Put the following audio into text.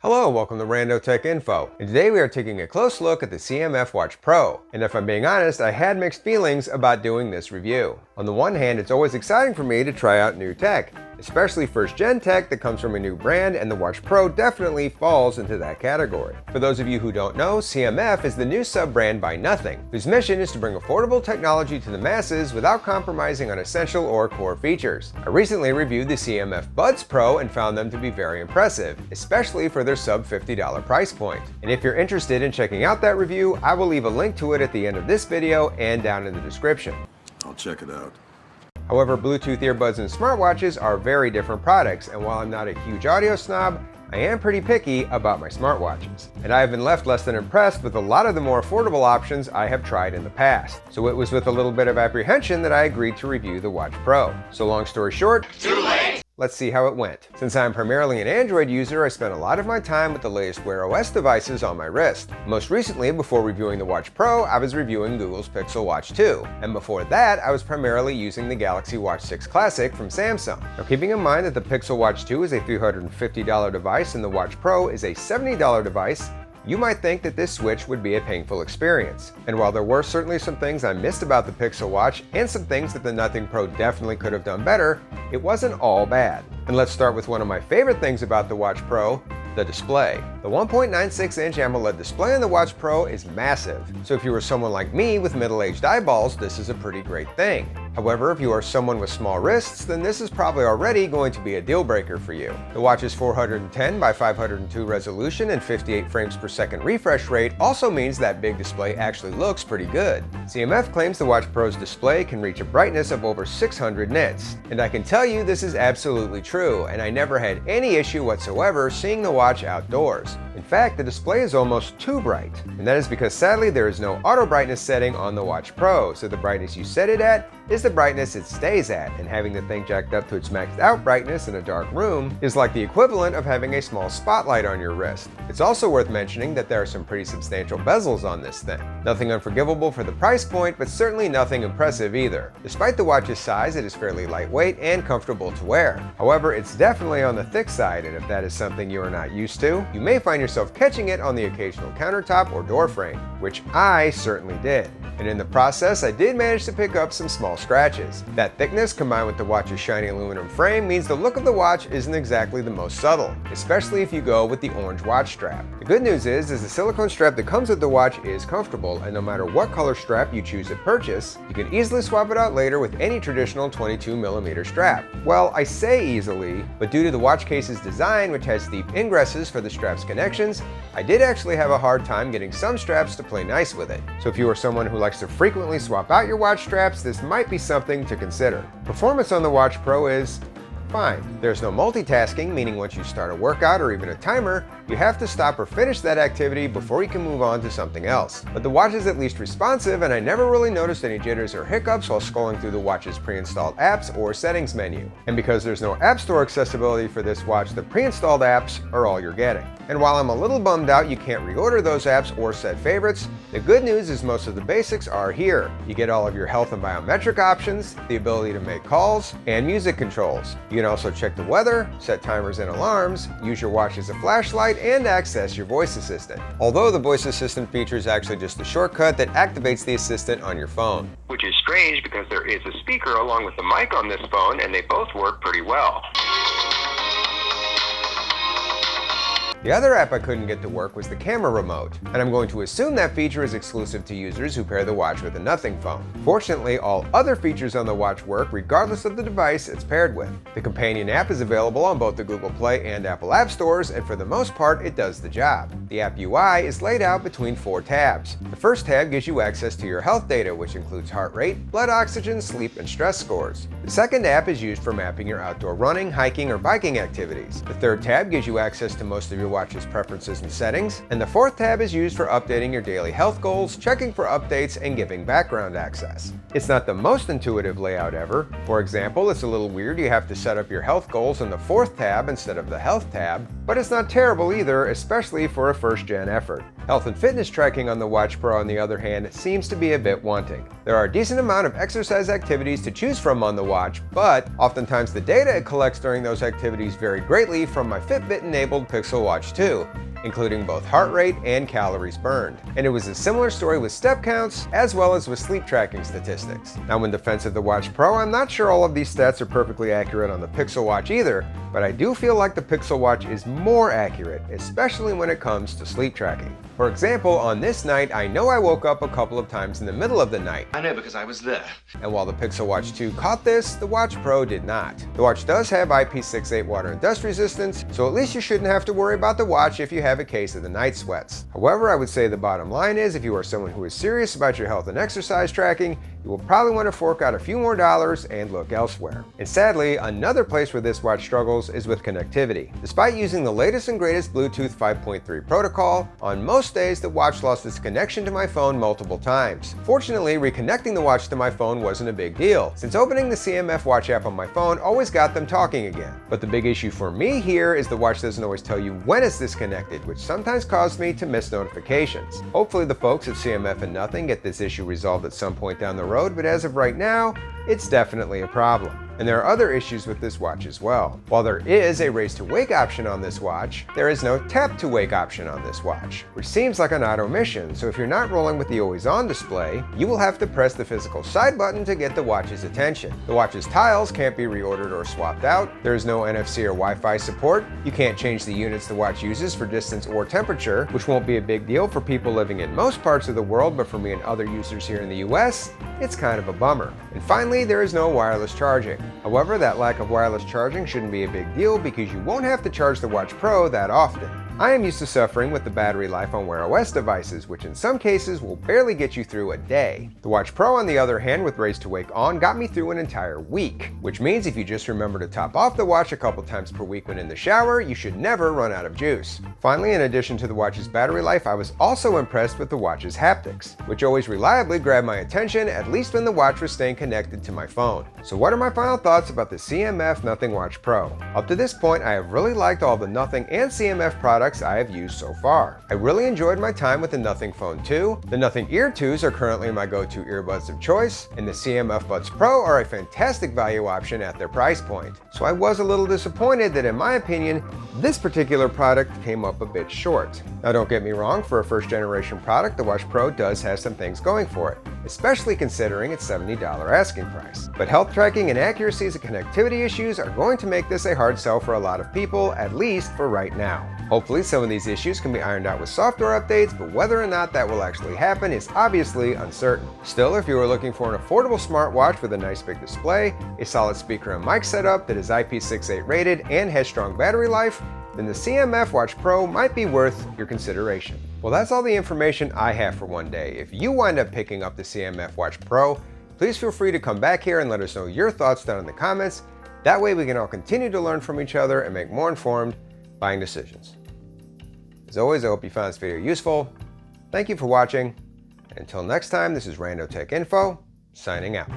Hello, welcome to Rando Tech Info, and today we are taking a close look at the CMF Watch Pro. And if I'm being honest, I had mixed feelings about doing this review. On the one hand, it's always exciting for me to try out new tech, especially first-gen tech that comes from a new brand, and the Watch Pro definitely falls into that category. For those of you who don't know, CMF is the new sub-brand by Nothing, whose mission is to bring affordable technology to the masses without compromising on essential or core features. I recently reviewed the CMF Buds Pro and found them to be very impressive, especially for their sub-$50 price point. And if you're interested in checking out that review, I will leave a link to it at the end of this video and down in the description. I'll check it out. However, Bluetooth earbuds and smartwatches are very different products, and while I'm not a huge audio snob, I am pretty picky about my smartwatches. And I have been left less than impressed with a lot of the more affordable options I have tried in the past. So it was with a little bit of apprehension that I agreed to review the Watch Pro. So long story short, too late! Let's see how it went. Since I'm primarily an Android user, I spent a lot of my time with the latest Wear OS devices on my wrist. Most recently, before reviewing the Watch Pro, I was reviewing Google's Pixel Watch 2. And before that, I was primarily using the Galaxy Watch 6 Classic from Samsung. Now, keeping in mind that the Pixel Watch 2 is a $350 device and the Watch Pro is a $70 device, you might think that this switch would be a painful experience. And while there were certainly some things I missed about the Pixel Watch and some things that the Nothing Pro definitely could have done better, it wasn't all bad. And let's start with one of my favorite things about the Watch Pro, the display. The 1.96-inch AMOLED display on the Watch Pro is massive, so if you are someone like me with middle-aged eyeballs, this is a pretty great thing. However, if you are someone with small wrists, then this is probably already going to be a deal breaker for you. The watch's 410 by 502 resolution and 58 frames per second refresh rate also means that big display actually looks pretty good. CMF claims the Watch Pro's display can reach a brightness of over 600 nits, and I can tell you this is absolutely true, and I never had any issue whatsoever seeing the watch outdoors. In fact, the display is almost too bright, and that is because sadly there is no auto brightness setting on the Watch Pro, so the brightness you set it at is the brightness it stays at, and having the thing jacked up to its maxed out brightness in a dark room is like the equivalent of having a small spotlight on your wrist. It's also worth mentioning that there are some pretty substantial bezels on this thing. Nothing unforgivable for the price point, but certainly nothing impressive either. Despite the watch's size, it is fairly lightweight and comfortable to wear. However, it's definitely on the thick side, and if that is something you are not used to, you may find yourself catching it on the occasional countertop or door frame, which I certainly did. And in the process, I did manage to pick up some small scratches. That thickness combined with the watch's shiny aluminum frame means the look of the watch isn't exactly the most subtle, especially if you go with the orange watch strap. The good news is the silicone strap that comes with the watch is comfortable, and no matter what color strap you choose to purchase, you can easily swap it out later with any traditional 22mm strap. Well, I say easily, but due to the watch case's design, which has deep ingresses for the strap's connections, I did actually have a hard time getting some straps to play nice with it. So if you are someone who likes to frequently swap out your watch straps, this might be something to consider. Performance on the Watch Pro is fine. There's no multitasking, meaning once you start a workout or even a timer, you have to stop or finish that activity before you can move on to something else. But the watch is at least responsive, and I never really noticed any jitters or hiccups while scrolling through the watch's pre-installed apps or settings menu. And because there's no App Store accessibility for this watch, the pre-installed apps are all you're getting. And while I'm a little bummed out you can't reorder those apps or set favorites, the good news is most of the basics are here. You get all of your health and biometric options, the ability to make calls, and music controls. You can also check the weather, set timers and alarms, use your watch as a flashlight, and access your voice assistant. Although the voice assistant feature is actually just a shortcut that activates the assistant on your phone. Which is strange because there is a speaker along with the mic on this phone, and they both work pretty well. The other app I couldn't get to work was the camera remote, and I'm going to assume that feature is exclusive to users who pair the watch with a Nothing phone. Fortunately, all other features on the watch work regardless of the device it's paired with. The companion app is available on both the Google Play and Apple App Stores, and for the most part, it does the job. The app UI is laid out between 4 tabs. The first tab gives you access to your health data, which includes heart rate, blood oxygen, sleep, and stress scores. The second app is used for mapping your outdoor running, hiking, or biking activities. The third tab gives you access to most of your watch's preferences and settings, and the fourth tab is used for updating your daily health goals, checking for updates, and giving background access. It's not the most intuitive layout ever. For example, it's a little weird you have to set up your health goals in the fourth tab instead of the health tab, but it's not terrible either, especially for a first-gen effort. Health and fitness tracking on the Watch Pro, on the other hand, seems to be a bit wanting. There are a decent amount of exercise activities to choose from on the watch, but oftentimes the data it collects during those activities vary greatly from my Fitbit-enabled Pixel Watch 2, including both heart rate and calories burned. And it was a similar story with step counts, as well as with sleep tracking statistics. Now, in defense of the Watch Pro, I'm not sure all of these stats are perfectly accurate on the Pixel Watch either, but I do feel like the Pixel Watch is more accurate, especially when it comes to sleep tracking. For example, on this night, I know I woke up a couple of times in the middle of the night. I know because I was there. And while the Pixel Watch 2 caught this, the Watch Pro did not. The watch does have IP68 water and dust resistance, so at least you shouldn't have to worry about the watch if you have a case of the night sweats. However, I would say the bottom line is, if you are someone who is serious about your health and exercise tracking, you will probably want to fork out a few more dollars and look elsewhere. And sadly, another place where this watch struggles is with connectivity. Despite using the latest and greatest Bluetooth 5.3 protocol, on most days the watch lost its connection to my phone multiple times. Fortunately, reconnecting the watch to my phone wasn't a big deal, since opening the CMF Watch app on my phone always got them talking again. But the big issue for me here is the watch doesn't always tell you when it's disconnected, which sometimes caused me to miss notifications. Hopefully the folks at CMF and Nothing get this issue resolved at some point down the road, but as of right now, it's definitely a problem. And there are other issues with this watch as well. While there is a raise to wake option on this watch, there is no tap to wake option on this watch, which seems like an odd omission. So if you're not rolling with the always on display, you will have to press the physical side button to get the watch's attention. The watch's tiles can't be reordered or swapped out. There is no NFC or Wi-Fi support. You can't change the units the watch uses for distance or temperature, which won't be a big deal for people living in most parts of the world, but for me and other users here in the US, it's kind of a bummer. And finally, there is no wireless charging. However, that lack of wireless charging shouldn't be a big deal because you won't have to charge the Watch Pro that often. I am used to suffering with the battery life on Wear OS devices, which in some cases will barely get you through a day. The Watch Pro, on the other hand, with Raise to Wake on, got me through an entire week, which means if you just remember to top off the watch a couple times per week when in the shower, you should never run out of juice. Finally, in addition to the watch's battery life, I was also impressed with the watch's haptics, which always reliably grabbed my attention, at least when the watch was staying connected to my phone. So what are my final thoughts about the CMF Nothing Watch Pro? Up to this point, I have really liked all the Nothing and CMF products I have used so far. I really enjoyed my time with the Nothing Phone 2. The Nothing Ear 2s are currently my go-to earbuds of choice, and the CMF Buds Pro are a fantastic value option at their price point. So I was a little disappointed that, in my opinion, this particular product came up a bit short. Now don't get me wrong, for a first generation product, the Watch Pro does have some things going for it, especially considering its $70 asking price. But health tracking and accuracies and connectivity issues are going to make this a hard sell for a lot of people, at least for right now. Hopefully some of these issues can be ironed out with software updates, but whether or not that will actually happen is obviously uncertain. Still, if you are looking for an affordable smartwatch with a nice big display, a solid speaker and mic setup that is IP68 rated and has strong battery life, then the CMF Watch Pro might be worth your consideration. Well, that's all the information I have for one day. If you wind up picking up the CMF Watch Pro, please feel free to come back here and let us know your thoughts down in the comments. That way we can all continue to learn from each other and make more informed buying decisions. As always, I hope you found this video useful. Thank you for watching. Until next time, this is Rando Tech Info, signing out.